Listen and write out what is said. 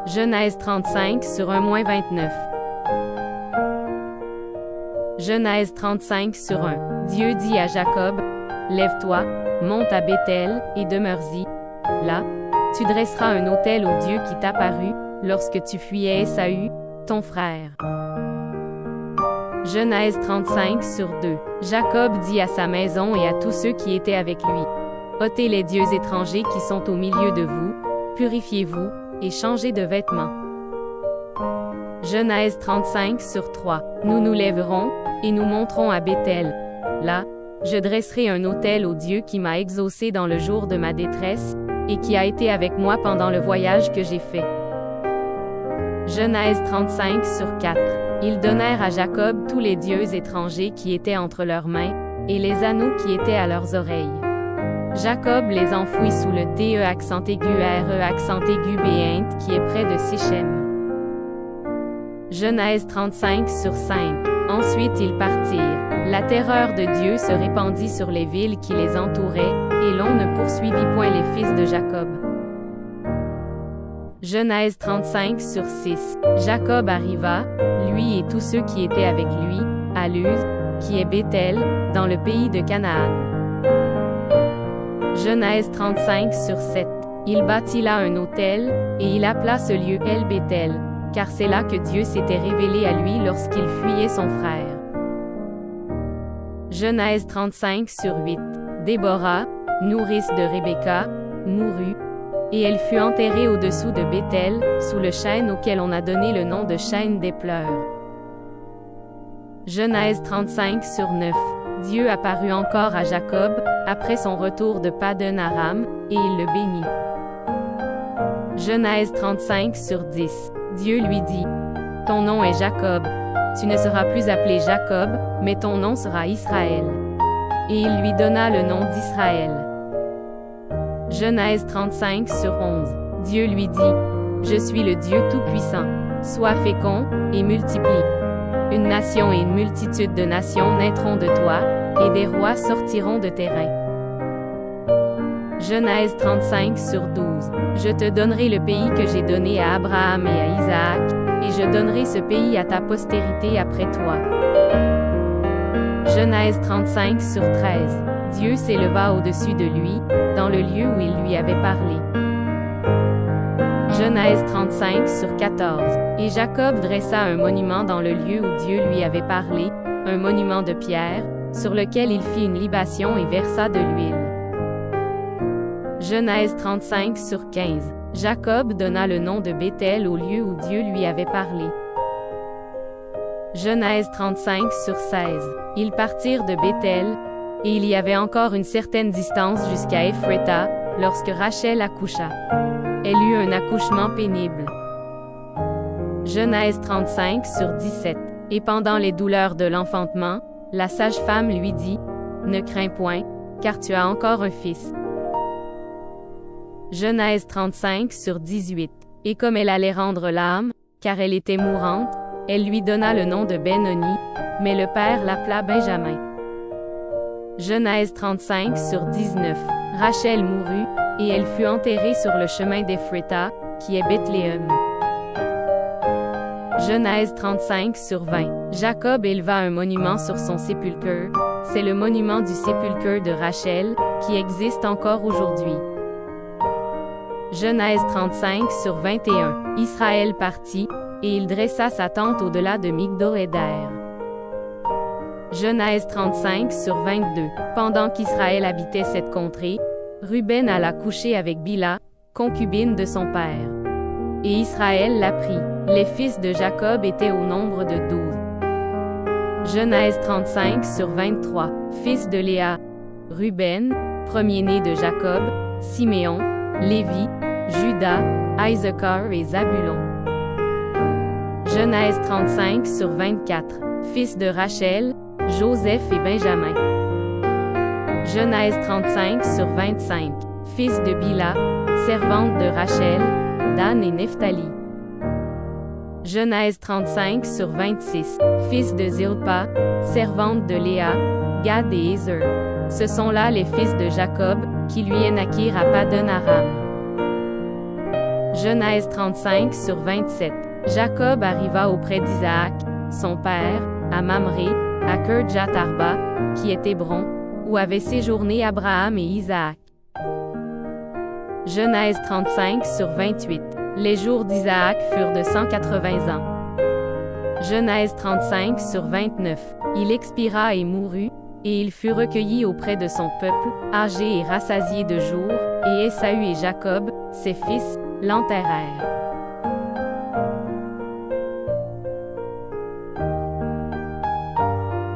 Genèse 35 sur 1-29. Genèse 35 sur 1. Dieu dit à Jacob, « Lève-toi, monte à Béthel, et demeure-y. Là, tu dresseras un autel au Dieu qui t'apparut, lorsque tu fuyais Ésaü, ton frère. » Genèse 35 sur 2. Jacob dit à sa maison et à tous ceux qui étaient avec lui, « Ôtez les dieux étrangers qui sont au milieu de vous, purifiez-vous, et changez de vêtements. » Genèse 35 sur 3. Nous nous lèverons, et nous monterons à Béthel. Là, je dresserai un autel au Dieu qui m'a exaucé dans le jour de ma détresse, et qui a été avec moi pendant le voyage que j'ai fait. Genèse 35 sur 4. Ils donnèrent à Jacob tous les dieux étrangers qui étaient entre leurs mains, et les anneaux qui étaient à leurs oreilles. Jacob les enfouit sous le DE accent aigu RE accent aigu Béint qui est près de Sichem. Genèse 35 sur 5. Ensuite ils partirent. La terreur de Dieu se répandit sur les villes qui les entouraient, et l'on ne poursuivit point les fils de Jacob. Genèse 35 sur 6. Jacob arriva, lui et tous ceux qui étaient avec lui, à Luz, qui est Béthel, dans le pays de Canaan. Genèse 35 sur 7. Il bâtit là un autel, et il appela ce lieu El Béthel, car c'est là que Dieu s'était révélé à lui lorsqu'il fuyait son frère. Genèse 35 sur 8. Déborah, nourrice de Rebecca, mourut, et elle fut enterrée au-dessous de Béthel, sous le chêne auquel on a donné le nom de chêne des pleurs. Genèse 35 sur 9. Dieu apparut encore à Jacob, après son retour de Padan-Aram, et il le bénit. Genèse 35 sur 10. Dieu lui dit, « Ton nom est Jacob, tu ne seras plus appelé Jacob, mais ton nom sera Israël. » Et il lui donna le nom d'Israël. Genèse 35 sur 11. Dieu lui dit, « Je suis le Dieu Tout-Puissant, sois fécond, et multiplie. Une nation et une multitude de nations naîtront de toi, et des rois sortiront de tes reins. » Genèse 35 sur 12. Je te donnerai le pays que j'ai donné à Abraham et à Isaac, et je donnerai ce pays à ta postérité après toi. Genèse 35 sur 13. Dieu s'éleva au-dessus de lui, dans le lieu où il lui avait parlé. Genèse 35 sur 14. Et Jacob dressa un monument dans le lieu où Dieu lui avait parlé, un monument de pierre, sur lequel il fit une libation et versa de l'huile. Genèse 35 sur 15. Jacob donna le nom de Béthel au lieu où Dieu lui avait parlé. Genèse 35 sur 16. Ils partirent de Béthel, et il y avait encore une certaine distance jusqu'à Ephrata, lorsque Rachel accoucha. Elle eut un accouchement pénible. Genèse 35 sur 17. Et pendant les douleurs de l'enfantement, la sage-femme lui dit, « Ne crains point, car tu as encore un fils. » Genèse 35 sur 18. Et comme elle allait rendre l'âme, car elle était mourante, elle lui donna le nom de Ben-Oni, mais le père l'appela Benjamin. Genèse 35 sur 19. Rachel mourut, et elle fut enterrée sur le chemin d'Ephrata, qui est Bethléem. Genèse 35 sur 20. Jacob éleva un monument sur son sépulcre, c'est le monument du sépulcre de Rachel, qui existe encore aujourd'hui. Genèse 35 sur 21. Israël partit, et il dressa sa tente au-delà de Migdol-Éder. Genèse 35 sur 22. Pendant qu'Israël habitait cette contrée, Ruben alla coucher avec Bila, concubine de son père. Et Israël l'apprit. Les fils de Jacob étaient au nombre de 12. Genèse 35 sur 23. Fils de Léa, Ruben, premier-né de Jacob, Siméon, Lévi, Juda, Issachar et Zabulon. Genèse 35 sur 24. Fils de Rachel, Joseph et Benjamin. Genèse 35 sur 25. Fils de Bila, servante de Rachel, Dan et Nephtali. Genèse 35 sur 26. Fils de Zilpa, servante de Léa, Gad et Ézer. Ce sont là les fils de Jacob, qui lui naquirent à Padan-Aram. Genèse 35 sur 27. Jacob arriva auprès d'Isaac, son père, à Mamré, à Kirjat Arba, qui est Hébron, où avaient séjourné Abraham et Isaac. Genèse 35 sur 28. Les jours d'Isaac furent de 180 ans. Genèse 35 sur 29. Il expira et mourut, et il fut recueilli auprès de son peuple, âgé et rassasié de jours, et Ésaü et Jacob, ses fils, l'enterrèrent.